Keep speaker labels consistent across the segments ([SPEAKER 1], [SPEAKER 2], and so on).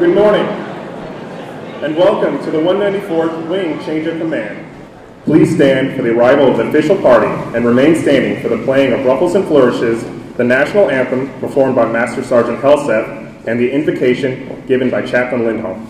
[SPEAKER 1] Good morning, and welcome to the 194th Wing Change of Command. Please stand for the arrival of the official party and remain standing for the playing of Ruffles and Flourishes, the national anthem performed by Master Sergeant Helseth, and the invocation given by Chaplain Lindholm.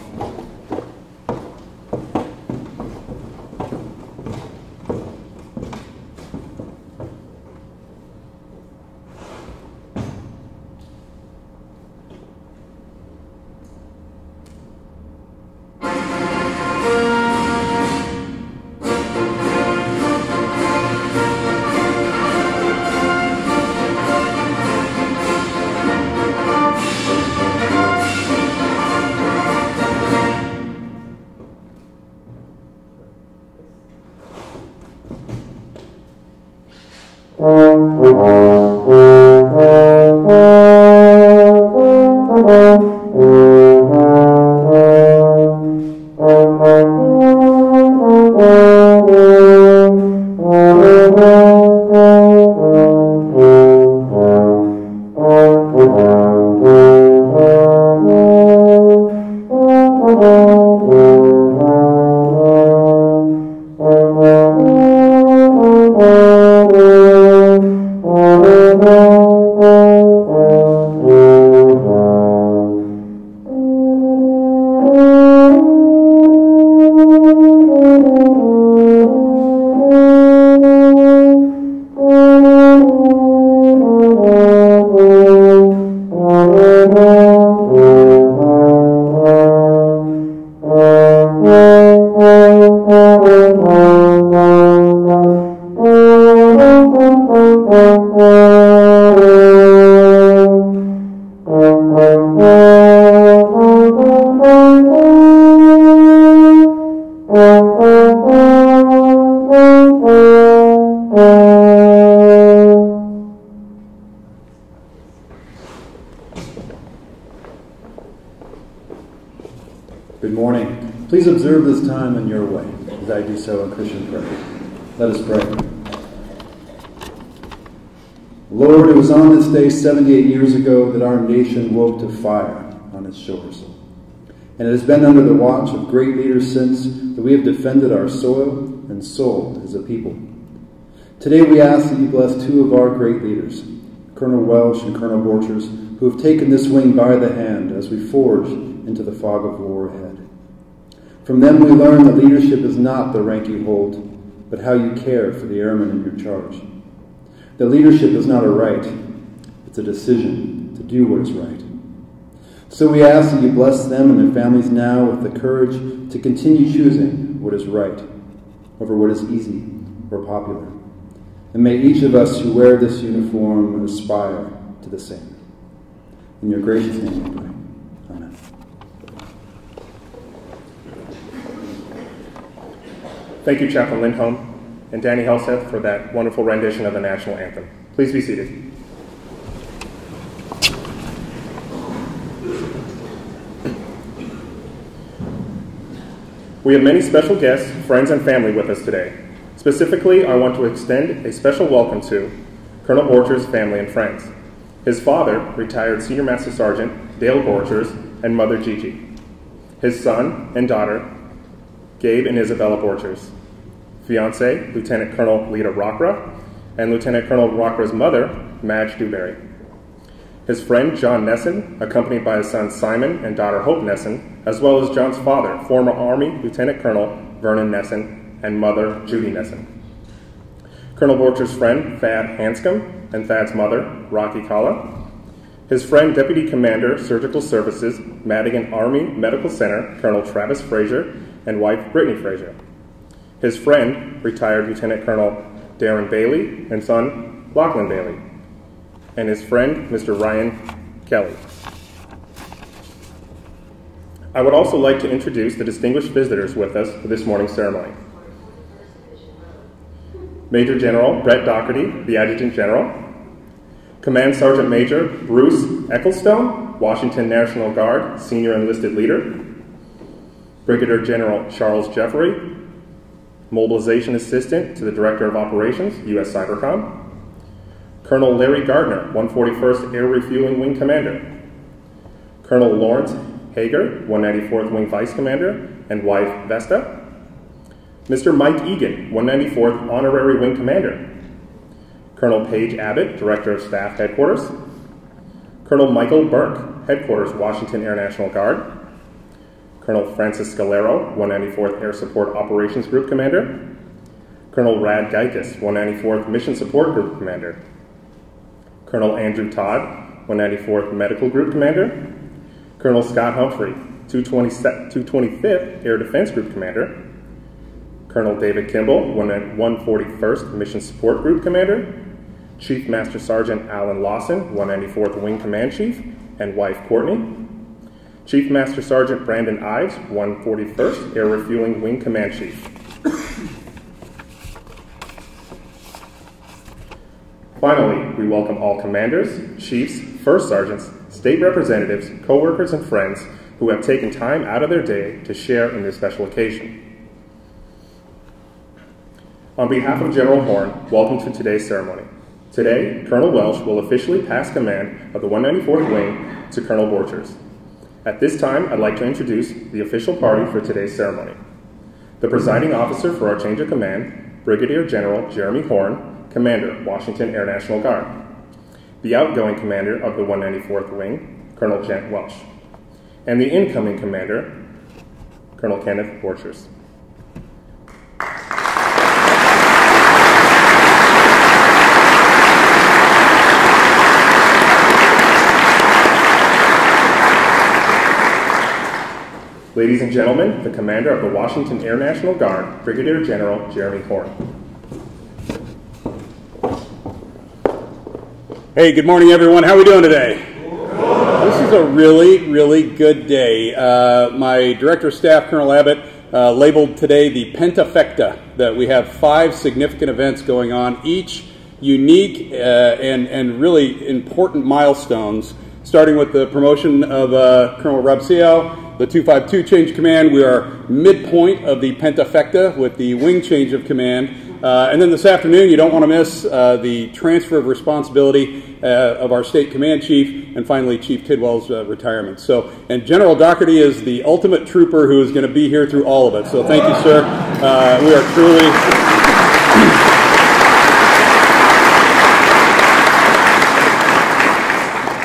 [SPEAKER 2] Good morning. Please observe this time in your way, as I do so in Christian prayer. Let us pray. Lord, it was on this day 78 years ago that our nation woke to fire on its shores. And it has been under the watch of great leaders since that we have defended our soil and soul as a people. Today we ask that you bless two of our great leaders, Colonel Welsh and Colonel Borchers, who have taken this wing by the hand as we forge into the fog of war ahead. From them we learn that leadership is not the rank you hold, but how you care for the airmen in your charge. That leadership is not a right, it's a decision to do what is right. So we ask that you bless them and their families now with the courage to continue choosing what is right over what is easy or popular. And may each of us who wear this uniform aspire to the same. In your gracious name we pray. Amen.
[SPEAKER 1] Thank you, Chaplain Lindholm and Danny Helseth, for that wonderful rendition of the national anthem. Please be seated. We have many special guests, friends, and family with us today. Specifically, I want to extend a special welcome to Colonel Borchers' family and friends. His father, retired Senior Master Sergeant Dale Borchers, and mother Gigi. His son and daughter, Gabe and Isabella Borchers. Fiancé, Lieutenant Colonel Lita Rockra, and Lieutenant Colonel Rockra's mother, Madge Dewberry. His friend, John Nesson, accompanied by his son Simon and daughter Hope Nesson, as well as John's father, former Army Lieutenant Colonel Vernon Nesson, and mother, Judy Nesson. Colonel Borchers' friend, Thad Hanscom, and Thad's mother, Rocky Kalla. His friend, Deputy Commander, Surgical Services, Madigan Army Medical Center, Colonel Travis Frazier, and wife, Brittany Frazier. His friend, retired Lieutenant Colonel Darren Bailey, and son, Lachlan Bailey. And his friend, Mr. Ryan Kelly. I would also like to introduce the distinguished visitors with us for this morning's ceremony. Major General Brett Doherty, the Adjutant General. Command Sergeant Major Bruce Ecclestone, Washington National Guard, Senior Enlisted Leader. Brigadier General Charles Jeffrey, Mobilization Assistant to the Director of Operations, U.S. Cybercom. Colonel Larry Gardner, 141st Air Refueling Wing Commander. Colonel Lawrence Hager, 194th Wing Vice Commander, and wife Vesta. Mr. Mike Egan, 194th Honorary Wing Commander. Colonel Paige Abbott, Director of Staff Headquarters. Colonel Michael Burke, Headquarters, Washington Air National Guard. Colonel Francis Scalero, 194th Air Support Operations Group Commander. Colonel Rad Geikus, 194th Mission Support Group Commander. Colonel Andrew Todd, 194th Medical Group Commander. Colonel Scott Humphrey, 225th Air Defense Group Commander. Colonel David Kimball, 141st Mission Support Group Commander. Chief Master Sergeant Alan Lawson, 194th Wing Command Chief, and wife Courtney. Chief Master Sergeant Brandon Ives, 141st Air Refueling Wing Command Chief. Finally, we welcome all commanders, chiefs, first sergeants, state representatives, co-workers, and friends who have taken time out of their day to share in this special occasion. On behalf of General Horn, welcome to today's ceremony. Today, Colonel Welsh will officially pass command of the 194th Wing to Colonel Borchers. At this time, I'd like to introduce the official party for today's ceremony. The presiding officer for our change of command, Brigadier General Jeremy Horn, Commander, Washington Air National Guard. The outgoing commander of the 194th Wing, Colonel Jen Welsh. And the incoming commander, Colonel Kenneth Borchers. Ladies and gentlemen, the commander of the Washington Air National Guard, Brigadier General Jeremy Horn.
[SPEAKER 3] Hey, good morning, everyone. How are we doing today? This is a really, really good day. My Director of Staff, Colonel Abbott, labeled today the Pentafecta, that we have 5 significant events going on, each unique and really important milestones, starting with the promotion of Colonel Rob Seow, the 252 change command. We are midpoint of the Pentafecta with the wing change of command. And then this afternoon, you don't want to miss the transfer of responsibility of our state command chief, and finally Chief Tidwell's retirement. And General Doherty is the ultimate trooper who is going to be here through all of it. So thank you, sir.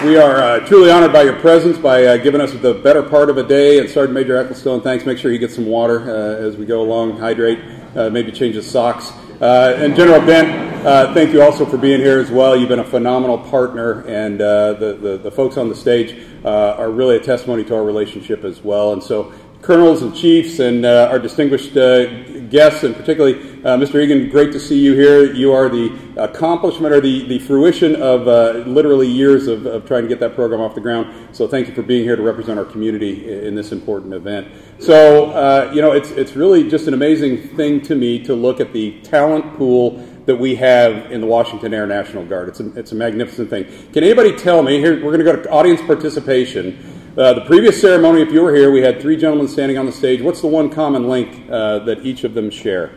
[SPEAKER 3] We are truly honored by your presence, by giving us the better part of a day. And Sergeant Major Ecclestone, thanks. Make sure he gets some water as we go along. Hydrate, maybe change his socks. And General Bent, thank you also for being here as well. You've been a phenomenal partner, and the folks on the stage are really a testimony to our relationship as well. And so, colonels and chiefs and our distinguished guests, and particularly Mr. Egan, great to see you here. You are the accomplishment or the fruition of literally years of trying to get that program off the ground. So thank you for being here to represent our community in this important event. So, it's really just an amazing thing to me to look at the talent pool that we have in the Washington Air National Guard. It's a magnificent thing. Can anybody tell me, here we're going to go to audience participation. The previous ceremony, if you were here, we had 3 gentlemen standing on the stage. What's the one common link that each of them share?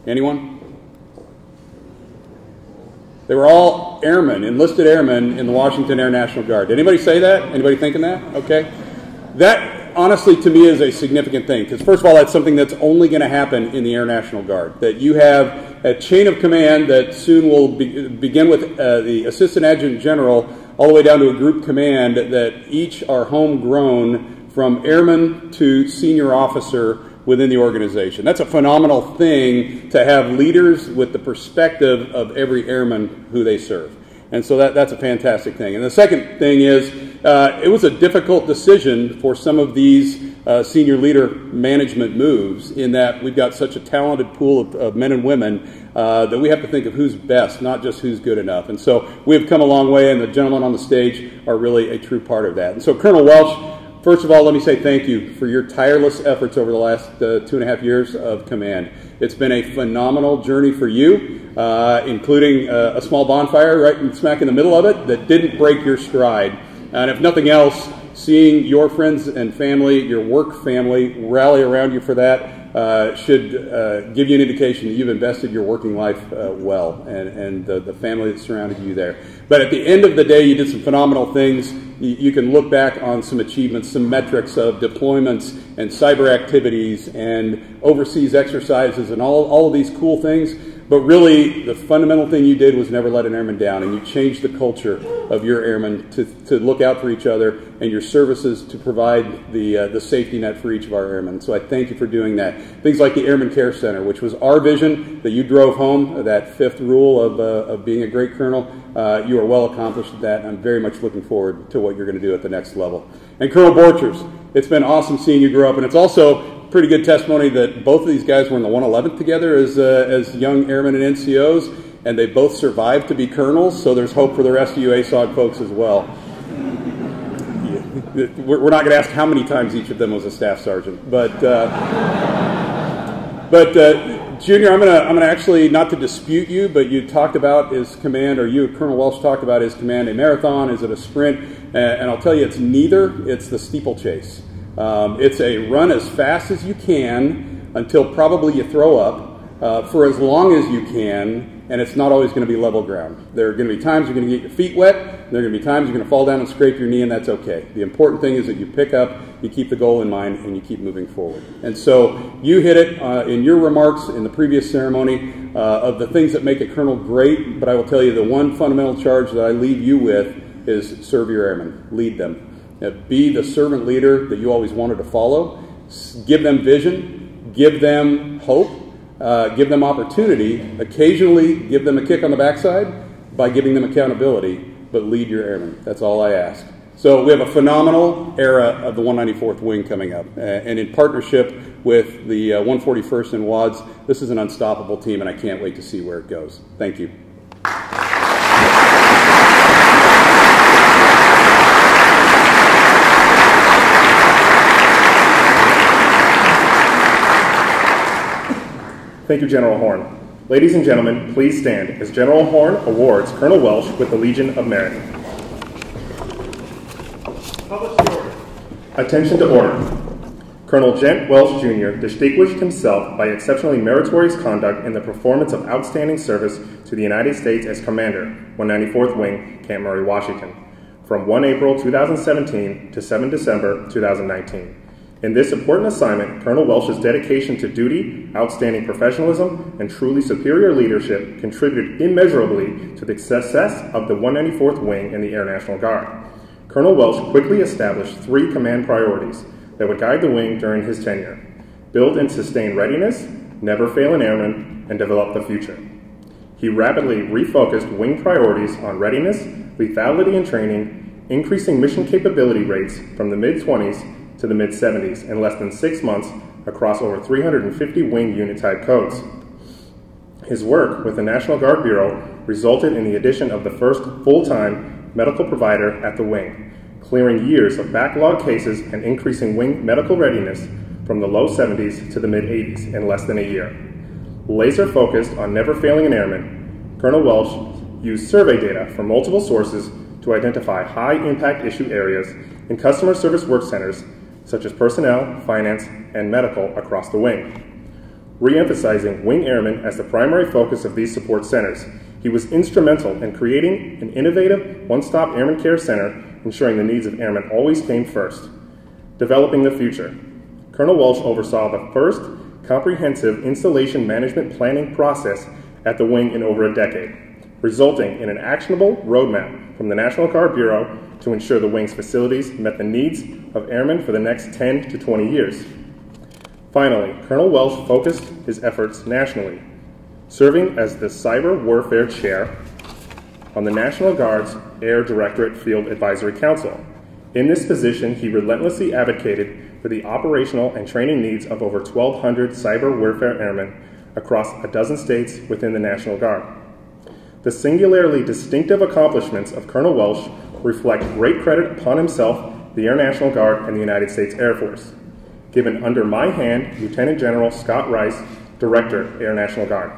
[SPEAKER 3] Anyone? They were all airmen, enlisted airmen in the Washington Air National Guard. Did anybody say that? Anybody thinking that? Okay. That, honestly, to me is a significant thing. Because, first of all, that's something that's only going to happen in the Air National Guard. That you have a chain of command that soon will begin with the Assistant Adjutant General all the way down to a group command, that each are homegrown from airman to senior officer within the organization. That's a phenomenal thing, to have leaders with the perspective of every airman who they serve. And so that's a fantastic thing. And the second thing is, it was a difficult decision for some of these senior leader management moves, in that we've got such a talented pool of men and women that we have to think of who's best, not just who's good enough. And so we have come a long way, and the gentlemen on the stage are really a true part of that. And so, Colonel Welsh, first of all, let me say thank you for your tireless efforts over the last 2.5 years of command. It's been a phenomenal journey for you, including a small bonfire right smack in the middle of it that didn't break your stride. And if nothing else, seeing your friends and family, your work family, rally around you for that should give you an indication that you've invested your working life well, and the family that surrounded you there. But at the end of the day, you did some phenomenal things. you can look back on some achievements, some metrics of deployments and cyber activities and overseas exercises and all of these cool things. But really, the fundamental thing you did was never let an airman down, and you changed the culture of your airmen to look out for each other and your services to provide the safety net for each of our airmen. So I thank you for doing that. Things like the Airman Care Center, which was our vision that you drove home, that fifth rule of being a great colonel. You are well accomplished at that, and I'm very much looking forward to what you're going to do at the next level. And Colonel Borchers, it's been awesome seeing you grow up, and it's also pretty good testimony that both of these guys were in the 111th together as young airmen and NCOs, and they both survived to be colonels, so there's hope for the rest of you ASOG folks as well. We're not going to ask how many times each of them was a staff sergeant, but Junior, I'm going to actually, not to dispute you, but you talked about his command, or you, Colonel Welsh, talked about his command, a marathon, is it a sprint? And I'll tell you, it's neither. It's the steeplechase. It's a run as fast as you can until probably you throw up for as long as you can, and it's not always going to be level ground. There are going to be times you're going to get your feet wet, there are going to be times you're going to fall down and scrape your knee, and that's okay. The important thing is that you pick up, you keep the goal in mind, and you keep moving forward. And so you hit it in your remarks in the previous ceremony of the things that make a colonel great, but I will tell you the one fundamental charge that I leave you with is serve your airmen, lead them. Be the servant leader that you always wanted to follow. Give them vision. Give them hope. Give them opportunity. Occasionally, give them a kick on the backside by giving them accountability, but lead your airmen. That's all I ask. So we have a phenomenal era of the 194th Wing coming up. And in partnership with the 141st and WADS, this is an unstoppable team, and I can't wait to see where it goes. Thank you.
[SPEAKER 1] Thank you, General Horn. Ladies and gentlemen, please stand as General Horn awards Colonel Welsh with the Legion of Merit. Attention to order. Colonel Gent Welsh Jr. distinguished himself by exceptionally meritorious conduct in the performance of outstanding service to the United States as Commander, 194th Wing, Camp Murray, Washington, from 1 April 2017 to 7 December 2019. In this important assignment, Colonel Welsh's dedication to duty, outstanding professionalism, and truly superior leadership contributed immeasurably to the success of the 194th Wing and the Air National Guard. Colonel Welsh quickly established 3 command priorities that would guide the wing during his tenure: build and sustain readiness, never fail an airman, and develop the future. He rapidly refocused wing priorities on readiness, lethality and training, increasing mission capability rates from the mid-20s to the mid-70s in less than 6 months across over 350 wing unit type codes. His work with the National Guard Bureau resulted in the addition of the first full-time medical provider at the wing, clearing years of backlog cases and increasing wing medical readiness from the low 70s to the mid-80s in less than a year. Laser focused on never failing an airman, Colonel Welsh used survey data from multiple sources to identify high-impact issue areas in customer service work centers such as personnel, finance, and medical across the wing. Re-emphasizing wing airmen as the primary focus of these support centers, he was instrumental in creating an innovative one-stop airman care center, ensuring the needs of airmen always came first. Developing the future. Colonel Welsh oversaw the first comprehensive installation management planning process at the wing in over a decade, resulting in an actionable roadmap from the National Guard Bureau to ensure the wing's facilities met the needs of airmen for the next 10 to 20 years. Finally, Colonel Welsh focused his efforts nationally, serving as the Cyber Warfare Chair on the National Guard's Air Directorate Field Advisory Council. In this position, he relentlessly advocated for the operational and training needs of over 1,200 cyber warfare airmen across a dozen states within the National Guard. The singularly distinctive accomplishments of Colonel Welsh reflect great credit upon himself, the Air National Guard, and the United States Air Force. Given under my hand, Lieutenant General Scott Rice, Director, Air National Guard.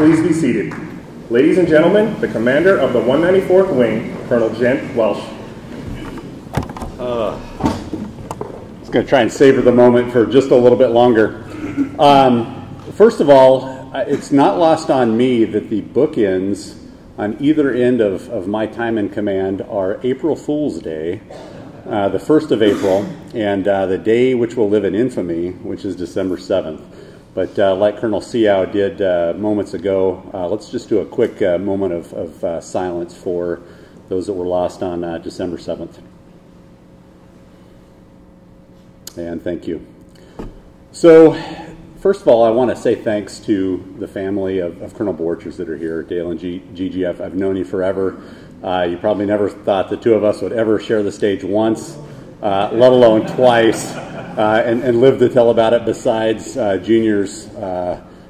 [SPEAKER 1] Please be seated. Ladies and gentlemen, the commander of the 194th Wing, Colonel Gent Welsh.
[SPEAKER 3] I was going to try and savor the moment for just a little bit longer. First of all, it's not lost on me that the bookends on either end of my time in command are April Fool's Day, the 1st of April, and the day which will live in infamy, which is December 7th. But like Colonel Seow did moments ago, let's just do a quick moment of silence for those that were lost on December 7th. And thank you. So, first of all, I want to say thanks to the family of Colonel Borchers that are here, Dale and Gigi. I've known you forever. You probably never thought the two of us would ever share the stage once, let alone twice, and live to tell about it besides Junior's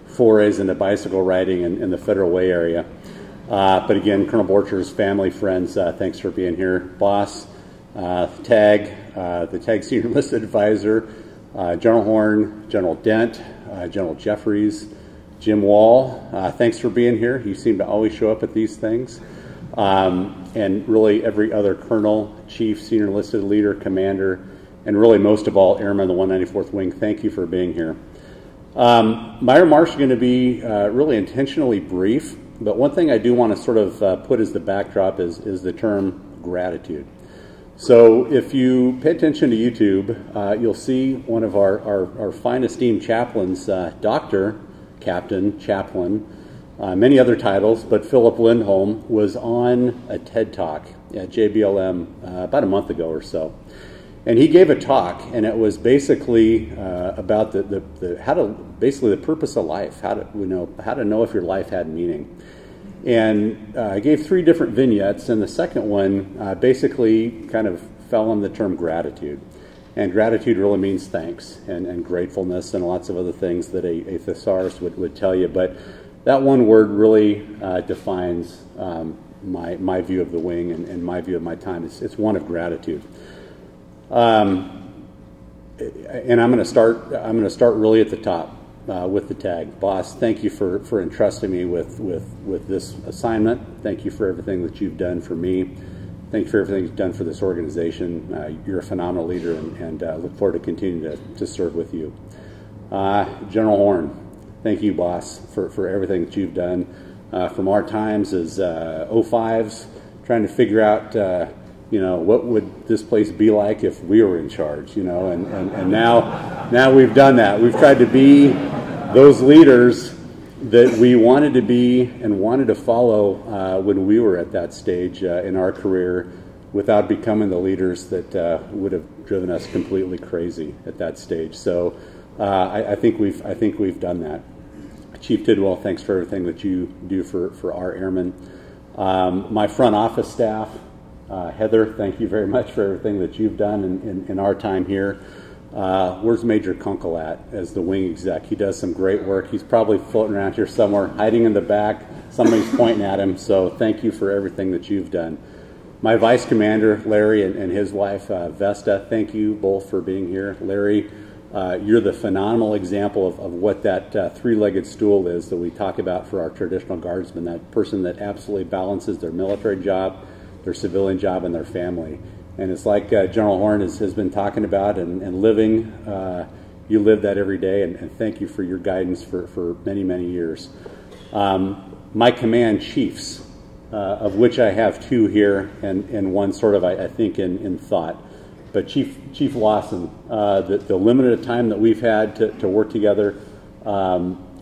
[SPEAKER 3] forays into bicycle riding in the Federal Way area. But again, Colonel Borchers, family, friends, thanks for being here. Boss, TAG, the TAG Senior Enlisted Advisor, General Horn, General Dent, General Jeffries, Jim Wall, thanks for being here. You seem to always show up at these things. And really every other colonel, chief, senior enlisted leader, commander, and really most of all, airmen of the 194th Wing, thank you for being here. My remarks are going to be really intentionally brief, but one thing I do want to sort of put as the backdrop is the term gratitude. So if you pay attention to YouTube, you'll see one of our fine esteemed chaplains, Dr. Captain, Chaplain, many other titles, but Philip Lindholm was on a TED Talk at JBLM about a month ago or so. And he gave a talk, and it was basically about the purpose of life, how to know if your life had meaning. And I gave 3 different vignettes, and the second one basically kind of fell on the term gratitude. And gratitude really means thanks and gratefulness and lots of other things that a thesaurus would tell you. But that one word really defines my view of the wing and my view of my time. It's one of gratitude. And I'm going to start really at the top. With the TAG. Boss, thank you for entrusting me with this assignment. Thank you for everything that you've done for me. Thank you for everything you've done for this organization. You're a phenomenal leader, and look forward to continuing to serve with you. General Horn, thank you, boss, for everything that you've done. From our times as 05s, trying to figure out what would this place be like if we were in charge, and now we've done that. We've tried to be those leaders that we wanted to be and wanted to follow when we were at that stage in our career, without becoming the leaders that would have driven us completely crazy at that stage. So I think we've done that. Chief Tidwell, thanks for everything that you do for our airmen. My front office staff. Heather, thank you very much for everything that you've done in our time here. Where's Major Kunkel at as the wing exec? He does some great work. He's probably floating around here somewhere, hiding in the back. Somebody's pointing at him, so thank you for everything that you've done. My vice commander, Larry, and his wife, Vesta, thank you both for being here. Larry, you're the phenomenal example of what that three-legged stool is that we talk about for our traditional guardsmen, that person that absolutely balances their military job, their civilian job, and their family. And it's like General Horn has been talking about and living. You live that every day, and thank you for your guidance for many, many years. My command chiefs, of which I have 2 here, and one sort of, I think, in thought. But Chief Lawson, the limited time that we've had to work together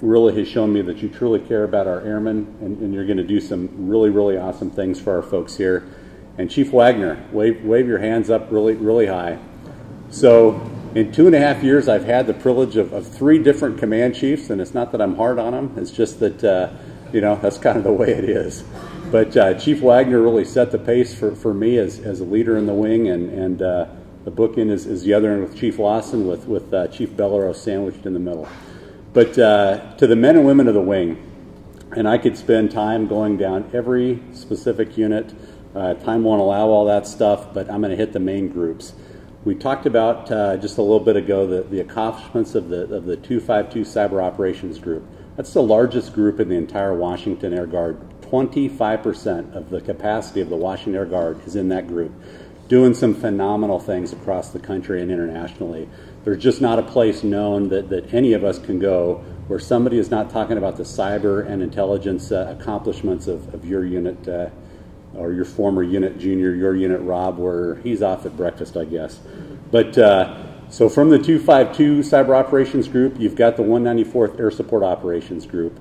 [SPEAKER 3] really has shown me that you truly care about our airmen, and you're going to do some really, really awesome things for our folks here. And Chief Wagner, wave your hands up really, really high. So in 2.5 years, I've had the privilege of 3 different command chiefs, and it's not that I'm hard on them. It's just that, that's kind of the way it is. But Chief Wagner really set the pace for me as a leader in the wing, and the bookend is the other end with Chief Lawson with Chief Bellerow sandwiched in the middle. But to the men and women of the wing, and I could spend time going down every specific unit. Time won't allow all that stuff, but I'm going to hit the main groups. We talked about just a little bit ago the accomplishments of the 252 Cyber Operations Group. That's the largest group in the entire Washington Air Guard. 25% of the capacity of the Washington Air Guard is in that group, doing some phenomenal things across the country and internationally. There's just not a place known that any of us can go where somebody is not talking about the cyber and intelligence accomplishments of your unit, or your former unit, Junior, your unit, Rob, where he's off at breakfast, I guess. But so from the 252 Cyber Operations Group, you've got the 194th Air Support Operations Group.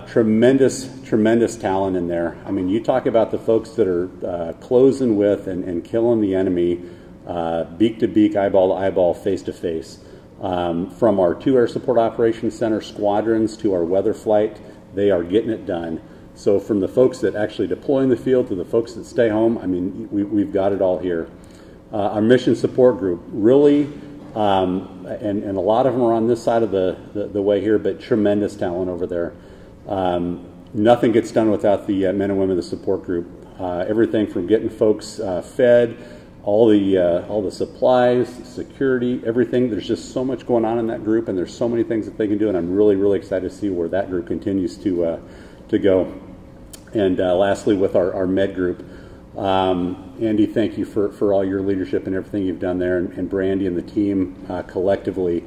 [SPEAKER 3] Tremendous talent in there. I mean, you talk about the folks that are closing with and killing the enemy, beak to beak, eyeball to eyeball, face to face. From our 2 Air Support Operations Center squadrons to our weather flight, they are getting it done. So from the folks that actually deploy in the field to the folks that stay home, I mean, we've got it all here. Our mission support group, really, and a lot of them are on this side of the way here, but tremendous talent over there. Nothing gets done without the men and women of the support group. Everything from getting folks fed, all the supplies, security, everything. There's just so much going on in that group, and there's so many things that they can do, and I'm really, really excited to see where that group continues to go. And lastly, with our med group, Andy, thank you for all your leadership and everything you've done there, and Brandy and the team collectively.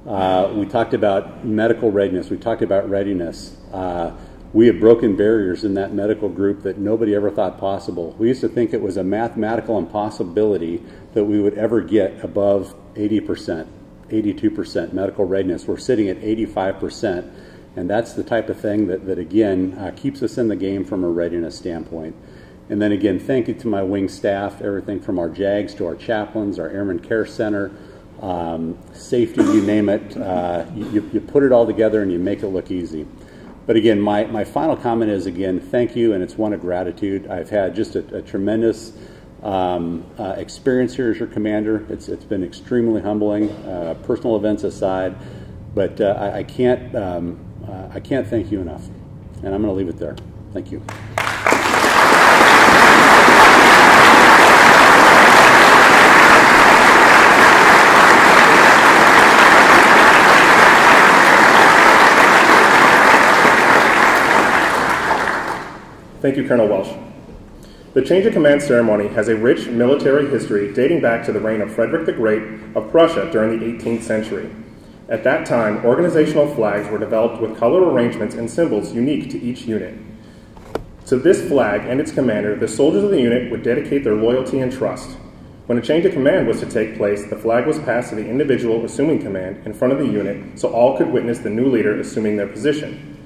[SPEAKER 3] We talked about medical readiness. We talked about readiness. We have broken barriers in that medical group that nobody ever thought possible. We used to think it was a mathematical impossibility that we would ever get above 80%, 82% medical readiness. We're sitting at 85%. And that's the type of thing that again, keeps us in the game from a readiness standpoint. And then again, thank you to my wing staff, everything from our JAGs to our chaplains, our Airman Care Center, safety, you name it. You put it all together and you make it look easy. But again, my final comment is, again, thank you, and it's one of gratitude. I've had just a tremendous experience here as your commander. It's been extremely humbling, personal events aside, but I can't thank you enough, and I'm going to leave it there. Thank you.
[SPEAKER 1] Thank you, Colonel Welsh. The change of command ceremony has a rich military history dating back to the reign of Frederick the Great of Prussia during the 18th century. At that time, organizational flags were developed with color arrangements and symbols unique to each unit. To this flag and its commander, the soldiers of the unit would dedicate their loyalty and trust. When a change of command was to take place, the flag was passed to the individual assuming command in front of the unit so all could witness the new leader assuming their position.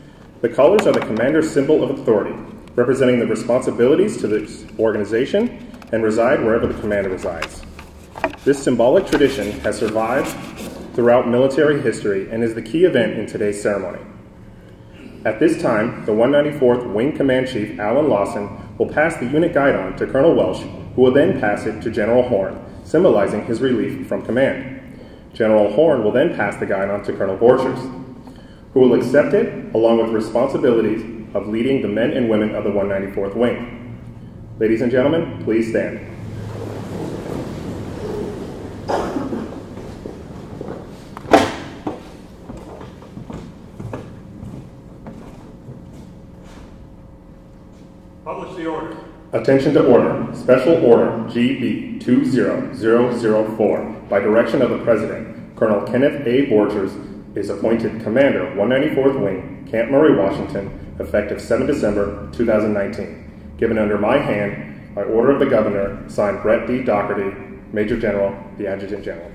[SPEAKER 1] The colors are the commander's symbol of authority, representing the responsibilities to the organization and reside wherever the commander resides. This symbolic tradition has survived throughout military history and is the key event in today's ceremony. At this time, the 194th Wing Command Chief, Alan Lawson, will pass the unit guidon to Colonel Welsh, who will then pass it to General Horn, symbolizing his relief from command. General Horn will then pass the guidon to Colonel Borchers, who will accept it along with responsibilities of leading the men and women of the 194th Wing. Ladies and gentlemen, please stand.
[SPEAKER 4] Publish the order.
[SPEAKER 1] Attention to order. Special Order GB 20004. By direction of the President, Colonel Kenneth A. Borchers is appointed Commander, 194th Wing, Camp Murray, Washington, effective 7 December 2019. Given under my hand, by order of the Governor, signed Brett D. Doherty, Major General, the Adjutant General.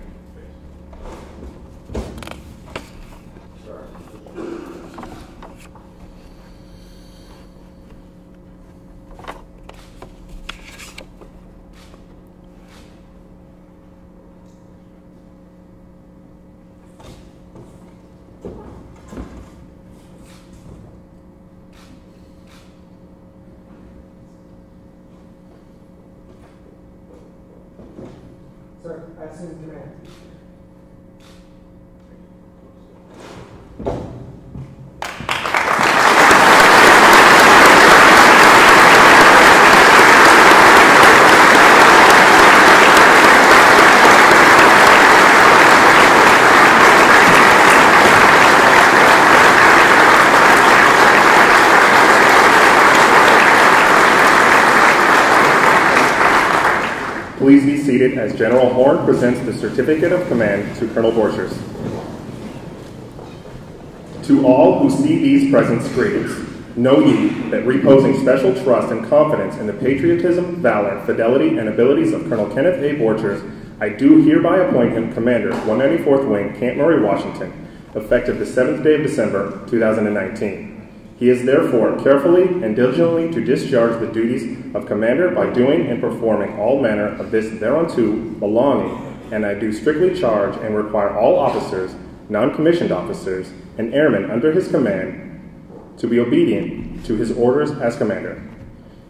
[SPEAKER 4] Sir, I assume command.
[SPEAKER 1] Please be seated as General Horn presents the Certificate of Command to Colonel Borchers. To all who see these presents, greetings. Know ye that reposing special trust and confidence in the patriotism, valor, fidelity, and abilities of Colonel Kenneth A. Borchers, I do hereby appoint him Commander, 194th Wing, Camp Murray, Washington, effective the 7th day of December, 2019. He is therefore carefully and diligently to discharge the duties of Commander by doing and performing all manner of this thereunto belonging, and I do strictly charge and require all officers, non-commissioned officers, and airmen under his command to be obedient to his orders as Commander.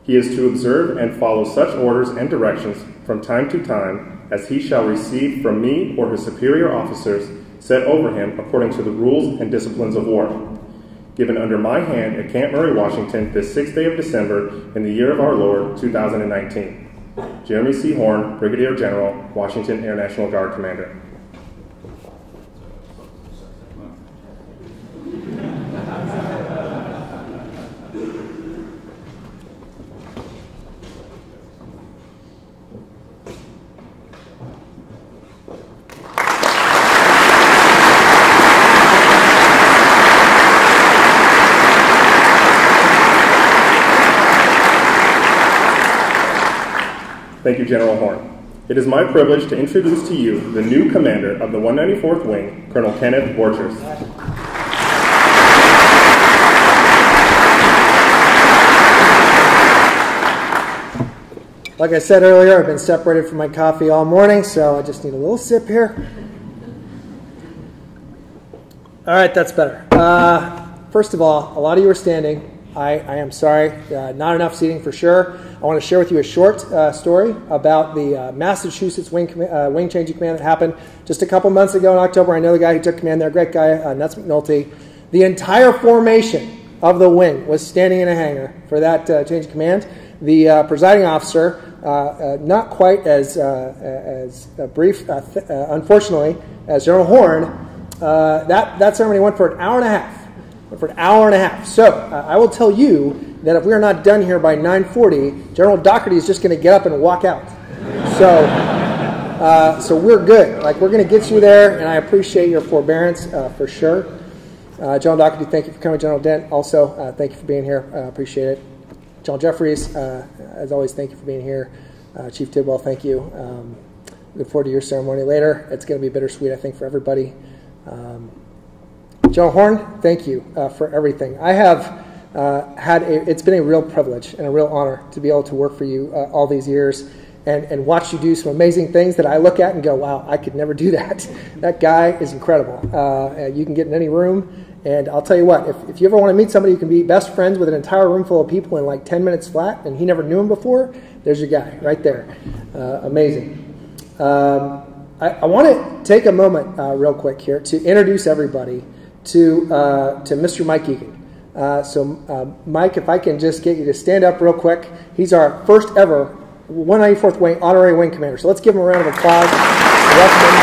[SPEAKER 1] He is to observe and follow such orders and directions from time to time as he shall receive from me or his superior officers set over him according to the rules and disciplines of war. Given under my hand at Camp Murray, Washington, this 6th day of December in the year of our Lord, 2019. Jeremy C. Horn, Brigadier General, Washington Air National Guard Commander. Thank you, General Horn. It is my privilege to introduce to you the new commander of the 194th Wing, Colonel Kenneth Borchers.
[SPEAKER 4] Like I said earlier, I've been separated from my coffee all morning, so I just need a little sip here. All right, that's better. First of all, a lot of you are standing. I am sorry, not enough seating for sure. I want to share with you a short story about the Massachusetts wing changing command that happened just a couple months ago in October. I know the guy who took command there, great guy, Nuts McNulty. The entire formation of the wing was standing in a hangar for that change of command. The presiding officer, not quite as brief, unfortunately, as General Horn, that ceremony went for an hour and a half. So I will tell you that if we are not done here by 9:40, General Doherty is just going to get up and walk out. So we're good. Like, we're going to get you there, and I appreciate your forbearance for sure. General Doherty, thank you for coming. General Dent, also, thank you for being here. Appreciate it. General Jeffries, as always, thank you for being here. Chief Tidwell, thank you. Look forward to your ceremony later. It's going to be bittersweet, I think, for everybody. General Horn, thank you for everything. I have it's been a real privilege and a real honor to be able to work for you all these years and watch you do some amazing things that I look at and go, wow, I could never do that. That guy is incredible. You can get in any room, and I'll tell you what, if you ever want to meet somebody who can be best friends with an entire room full of people in like 10 minutes flat and he never knew him before, there's your guy right there. Amazing. I want to take a moment real quick here to introduce everybody to Mr. Mike Egan. Mike, if I can just get you to stand up real quick. He's our first ever 194th Wing Honorary Wing Commander. So let's give him a round of applause. Welcome him.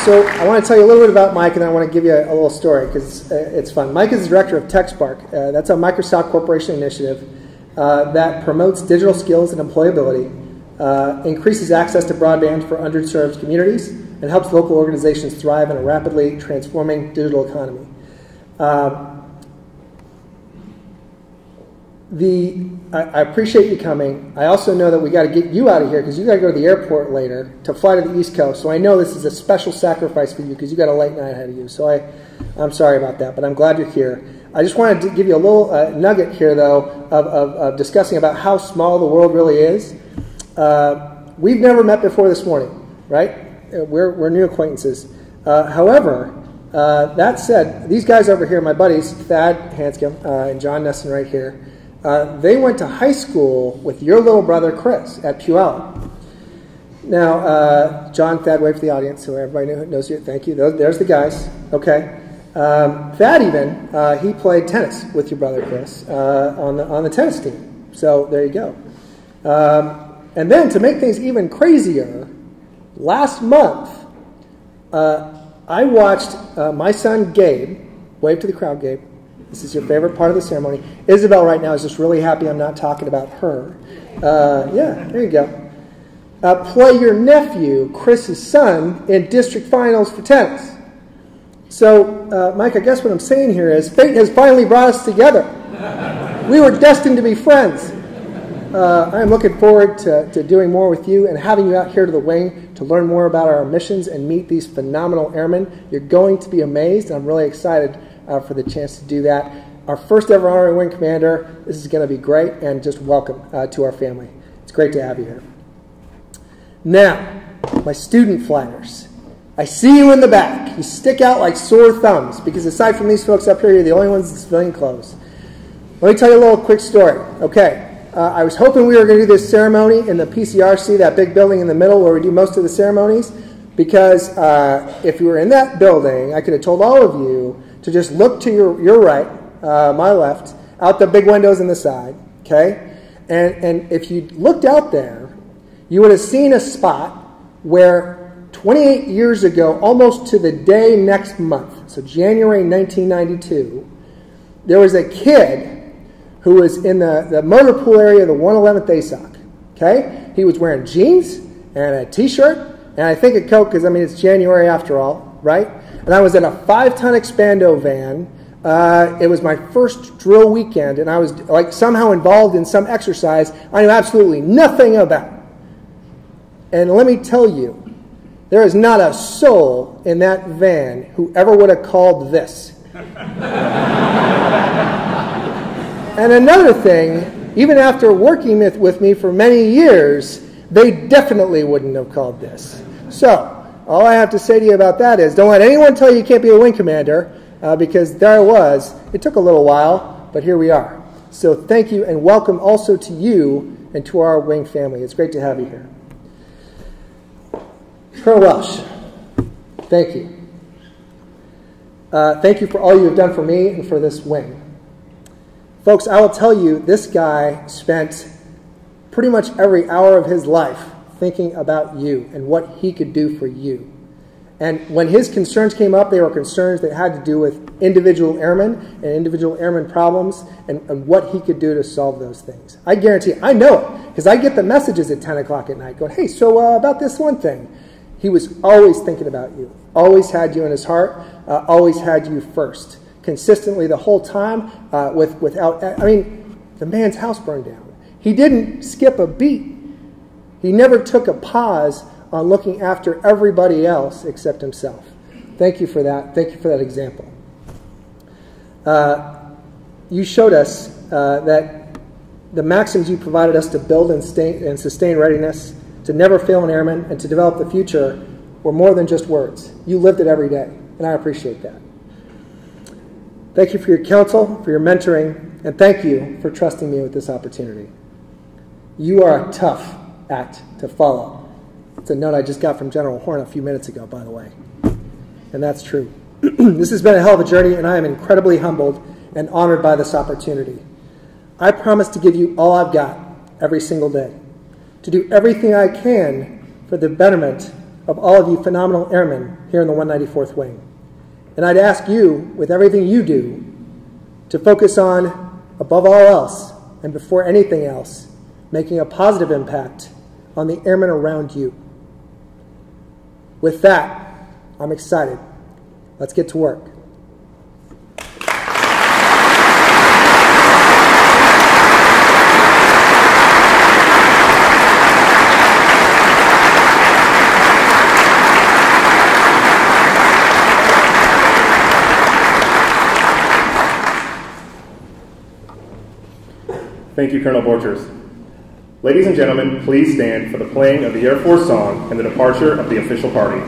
[SPEAKER 4] So I want to tell you a little bit about Mike, and then I want to give you a little story because it's fun. Mike is the director of TechSpark. That's a Microsoft Corporation initiative that promotes digital skills and employability, increases access to broadband for underserved communities, and helps local organizations thrive in a rapidly transforming digital economy. I appreciate you coming. I also know that we got to get you out of here because you got to go to the airport later to fly to the East Coast. So I know this is a special sacrifice for you because you got a late night ahead of you. So I'm sorry about that, but I'm glad you're here. I just wanted to give you a little nugget here, though, of discussing about how small the world really is. We've never met before this morning, right? We're new acquaintances. However, that said, these guys over here, my buddies, Thad Hanscom and John Nesson right here, they went to high school with your little brother, Chris, at Puyallup. Now, John, Thad, wave to the audience so everybody knows you. Thank you. There's the guys. Okay. Thad even, he played tennis with your brother, Chris, on the tennis team. So there you go. And then to make things even crazier, last month, I watched my son Gabe, wave to the crowd, Gabe, This is your favorite part of the ceremony. Isabel right now is just really happy I'm not talking about her. Yeah, there you go. Play your nephew, Chris's son, in district finals for tennis. So, Mike, I guess what I'm saying here is fate has finally brought us together. We were destined to be friends. I'm looking forward to doing more with you and having you out here to the wing to learn more about our missions and meet these phenomenal airmen. You're going to be amazed. I'm really excited for the chance to do that. Our first ever honorary wing commander. This is going to be great, and just welcome to our family. It's great to have you here. Now, my student flaggers. I see you in the back. You stick out like sore thumbs because aside from these folks up here, you're the only ones in civilian clothes. Let me tell you a little quick story. Okay. I was hoping we were going to do this ceremony in the PCRC, that big building in the middle where we do most of the ceremonies, because if you were in that building, I could have told all of you to just look to your right, my left, out the big windows in the side, okay? And if you looked out there, you would have seen a spot where 28 years ago, almost to the day next month, so January 1992, there was a kid who was in the motor pool area of the 111th ASOC, okay? He was wearing jeans and a T-shirt, and I think a coat, because, I mean, it's January after all, right? And I was in a 5-ton Expando van. It was my first drill weekend, and I was, like, somehow involved in some exercise I knew absolutely nothing about. And let me tell you, there is not a soul in that van who ever would have called this. And another thing, even after working with me for many years, they definitely wouldn't have called this. So, all I have to say to you about that is don't let anyone tell you you can't be a wing commander, because there I was. It took a little while, but here we are. So thank you, and welcome also to you and to our wing family. It's great to have you here. Colonel Welsh, thank you. Thank you for all you have done for me and for this wing. Folks, I will tell you, this guy spent pretty much every hour of his life thinking about you and what he could do for you. And when his concerns came up, they were concerns that had to do with individual airmen and individual airmen problems and what he could do to solve those things. I guarantee you, I know it, because I get the messages at 10 o'clock at night going, hey, so about this one thing. He was always thinking about you, always had you in his heart, always had you first. Consistently the whole time, without, I mean, the man's house burned down. He didn't skip a beat. He never took a pause on looking after everybody else except himself. Thank you for that. Thank you for that example. You showed us that the maxims you provided us to build and sustain readiness, to never fail an airman, and to develop the future were more than just words. You lived it every day, and I appreciate that. Thank you for your counsel, for your mentoring, and thank you for trusting me with this opportunity. You are a tough act to follow. It's a note I just got from General Horn a few minutes ago, by the way. And that's true. This has been a hell of a journey, and I am incredibly humbled and honored by this opportunity. I promise to give you all I've got every single day, to do everything I can for the betterment of all of you phenomenal airmen here in the 194th Wing. And I'd ask you, with everything you do, to focus on, above all else, and before anything else, making a positive impact on the airmen around you. With that, I'm excited. Let's get to work.
[SPEAKER 1] Thank you, Colonel Borchers. Ladies and gentlemen, please stand for the playing of the Air Force song and the departure of the official party.